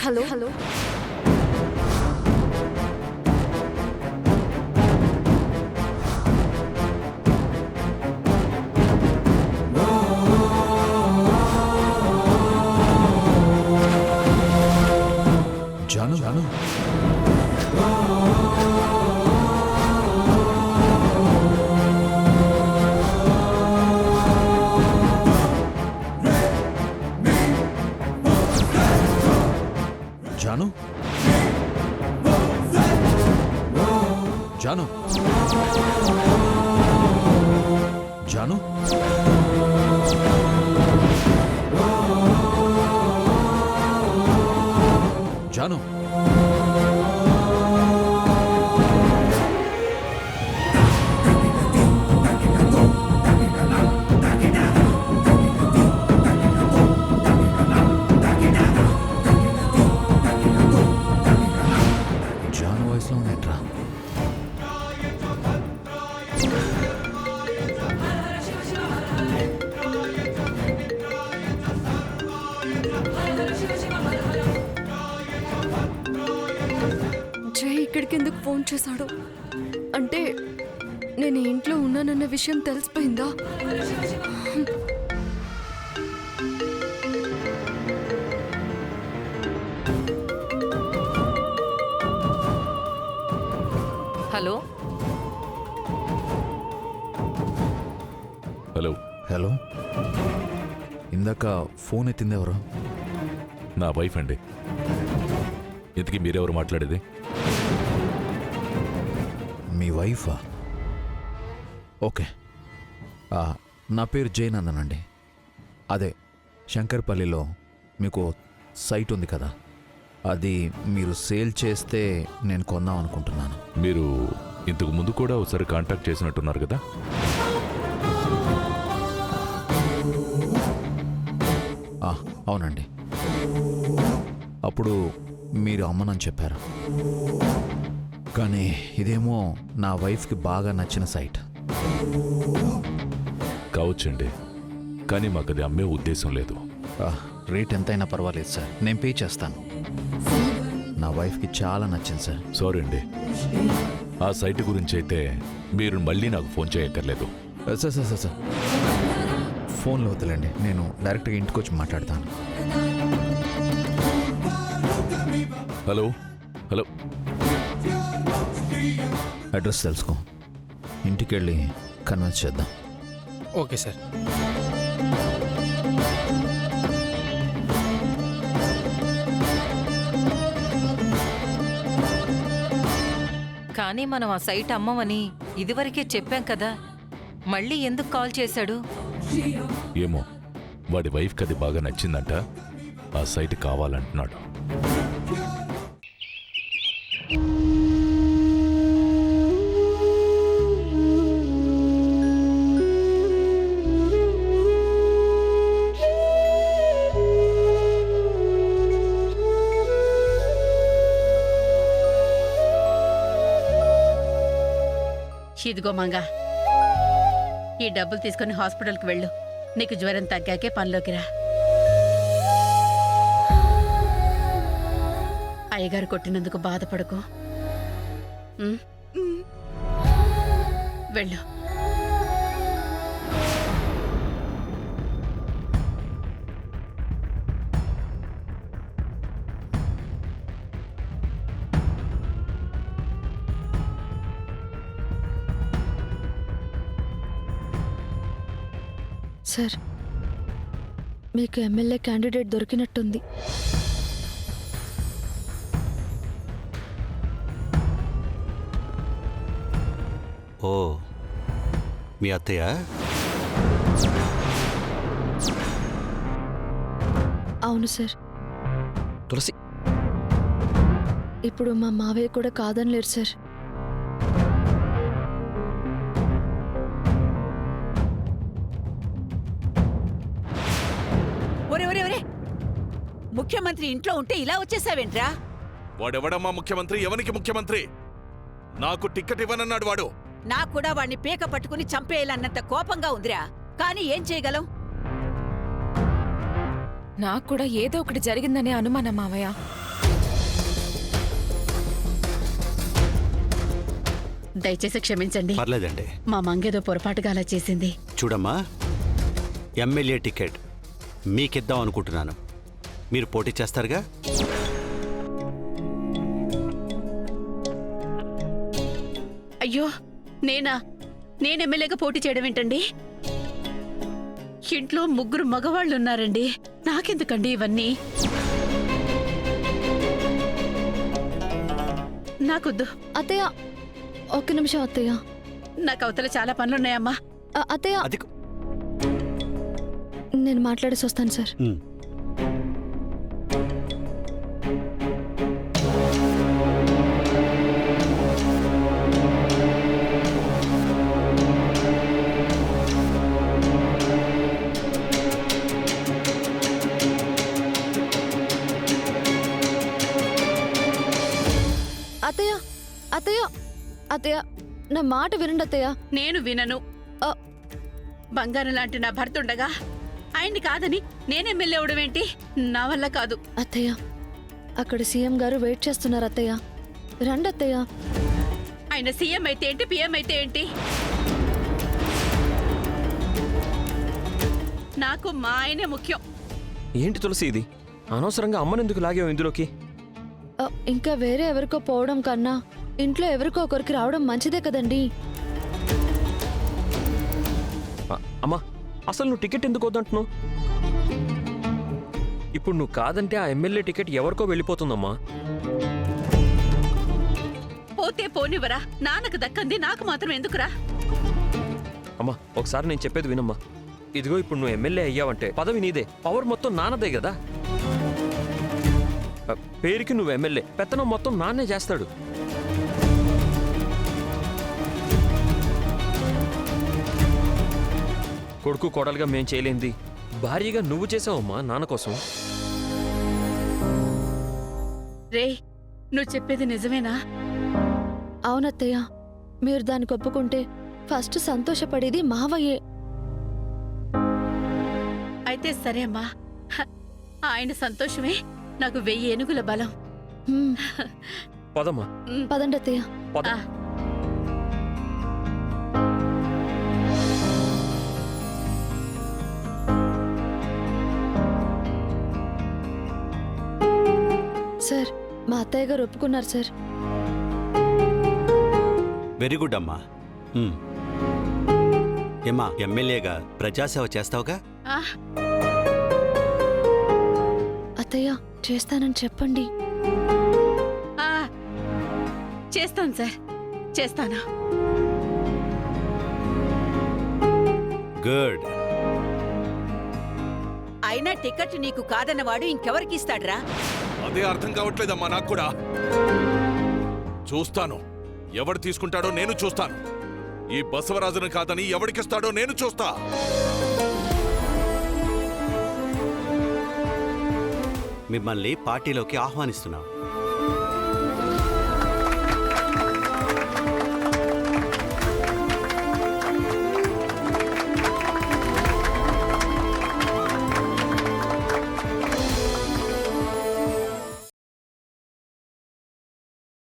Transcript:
Hello hello Janu Janu Janu Janu Janu Janu Janu వాయిస్లో ఉన్నట్రా జై ఇక్కడికి ఎందుకు ఫోన్ చేశాడు? అంటే నేను ఇంట్లో ఉన్నానన్న విషయం తెలిసిపోయిందా? హలో హలో హలో ఇందాక ఫోన్ ఎత్తింది ఎవరు? నా వైఫ్ అండి. ఇంతకీ మీరెవరు మాట్లాడేది? మీ వైఫా? ఓకే, నా పేరు జయనందన్ అండి. అదే శంకర్పల్లిలో మీకు సైట్ ఉంది కదా, అది మీరు సేల్ చేస్తే నేను కొందాం అనుకుంటున్నాను. మీరు ఇంతకు ముందు కూడా ఒకసారి కాంటాక్ట్ చేసినట్టున్నారు కదా? అవునండి, అప్పుడు మీరు అమ్మనని చెప్పారు. కానీ ఇదేమో నా వైఫ్కి బాగా నచ్చిన సైట్. కావచ్చండి, కానీ మాకు అది అమ్మే ఉద్దేశం లేదు. రేట్ ఎంతైనా పర్వాలేదు సార్, నేను పే చేస్తాను. నా వైఫ్కి చాలా నచ్చింది సార్. సారీ అండి, ఆ సైట్ గురించి అయితే మీరు మళ్ళీ నాకు ఫోన్ చేయక్కర్లేదు. సార్ సార్ సార్ సార్ ఫోన్లో వద్దులేండి, నేను డైరెక్ట్గా ఇంటికి వచ్చి మాట్లాడతాను. హలో హలో అడ్రస్ తెలుసుకో, ఇంటికి వెళ్ళి కన్విన్స్ చేద్దాం. Okay sir. కానీ మనం ఆ సైట్ అమ్మమని ఇదివరకే చెప్పాం కదా, మళ్ళీ ఎందుకు కాల్ చేశాడు? ఏమో, వాడి వైఫ్కి అది బాగా నచ్చిందంట, ఆ సైట్ కావాలంటున్నాడు. ఇదిగో మంగా, ఈ డబ్బులు తీసుకుని హాస్పిటల్కి వెళ్ళు. నీకు జ్వరం తగ్గాకే పనిలోకి రా. అయ్యగారు కొట్టినందుకు బాధపడకు. వెళ్ళు. సార్, మీకు ఎమ్మెల్యే క్యాండిడేట్ దొరికినట్టుంది. ఓ, మీ అత్తయ్య? అవును సార్. తులసి, ఇప్పుడు మా మావయ్య కూడా కాదనలేరు సార్. ముఖ్యమంత్రి ఇంట్లో ఉంటే ఇలా వచ్చేసావేంట్రా? వాడెవడమ్మా ముఖ్యమంత్రి? ఎవరికి ముఖ్యమంత్రి? నాకు టికెట్ ఇవ్వనన్నాడు వాడు. నాకు కూడా వాడిని పీక పట్టుకుని చంపేయాలన్నంత కోపంగా ఉందిరా. కానీ ఏం చేయగలం? నాకు కూడా ఏదో ఒకటి జరిగిందనే అనుమానం మావయ్య. దయచేసి క్షమించండి. పర్లేదండి. మా మంగేదో పొరపాటుగా అలా చేసింది. చూడమ్మా, ఎమ్మెల్యే టికెట్ మీకిద్దాం అనుకుంటున్నాను. మీరు పోటీ చేస్తారుగా? అయ్యో, నేను ఎమ్మెల్యేగా పోటీ చేయడం ఏంటండి? ఇంట్లో 3 మగవాళ్ళు ఉన్నారండి. నాకెందుకండి ఇవన్నీ? నాకొద్దు. అత్తయ్య, ఒక్క నిమిషం అత్తయ్య. నాకు అవతల చాలా పనులున్నాయమ్మా. అత్తయ్య, అది నేను మాట్లాడేసి వస్తాను సార్. అత్తయ్య, అత్తయ్య, అత్తయ్య, నా మాట వినండి అత్తయ్య. నేను వినను. ఆ, బంగారం లాంటి నా భర్త ఉండగా ఆయన్ని కాదని నేను ఎమ్మెల్యే అవడం ఏంటి? నా వల్ల కాదు. అత్తయ్య, అక్కడ సీఎం గారు వెయిట్ చేస్తున్నారు అత్తయ్య. రండి అత్తయ్య. ఆయన సీఎం అయితే ఏంటి, పిఎం అయితే ఏంటి? నాకు మా ఆయనే ముఖ్యం. ఏంటి తులసి ఇది? అనవసరంగా అమ్మనెందుకు లాగావు ఇందులోకి? ఇంకా వేరే ఎవరికో పోవడం కన్నా ఇంట్లో ఎవరికో ఒకరికి రావడం మంచిదే కదండి. అమ్మా, అసలు నువ్వు టికెట్ ఎందుకు వద్దంటున్నావు? ఇప్పుడు నువ్వు కాదంటే ఆ ఎమ్మెల్యే టికెట్ ఎవరికో వెళ్ళిపోతుందమ్మా. పోతే పోనివరా, నాన్నకు దక్కంది నాకు మాత్రం ఎందుకురా? అమ్మా, ఒకసారి నేను చెప్పేది వినమ్మా. ఇదిగో ఇప్పుడు నువ్వు ఎమ్మెల్యే అయ్యావంటే పదవి నీదే, పవర్ మొత్తం నాన్నదే కదా. పేరుకి నువ్వు ఎమ్మెల్యే, పెత్తనం మొత్తం నాన్నే చేస్తాడు. కొడుకు కోడలుగా మేం చేయలేంది భారీగా నువ్వు చేసావమ్మా నాన్న కోసం. రే, నువ్వు చెప్పేది నిజమేనా? అవునత్తయ్య, మీరు దానికి ఒప్పుకుంటే ఫస్ట్ సంతోషపడేది మావయ్యే. అయితే సరే అమ్మా. ఆయన సంతోషమే నాకు 1000 ఏనుగుల బలం. హ్మ్, పదమ్మా, పదండి అత్తయ్య. పద. ఆ. సార్, మా అత్తయ్య గారు ఒప్పుకున్నారు సార్. వెరీ గుడ్ అమ్మా. ఏమ్మా, ఎమ్మెల్యేగా ప్రజాసేవ చేస్తావుగా? ఆ, అత్తయ్య, చేస్తానని చెప్పండి. ఆ, చేస్తాను సార్, చేస్తాను. గుడ్. అయినా టికెట్ నీకు కాదన్నవాడు ఇంకెవరికి ఇస్తాడ్రా? అదే అర్థం కావట్లేదమ్మా నాకు కూడా. చూస్తాను, ఎవడు తీసుకుంటాడో నేను చూస్తాను. ఈ బసవరాజును కాదని ఎవడికిస్తాడో నేను చూస్తా. మిమ్మల్ని పార్టీలోకి ఆహ్వానిస్తున్నాం.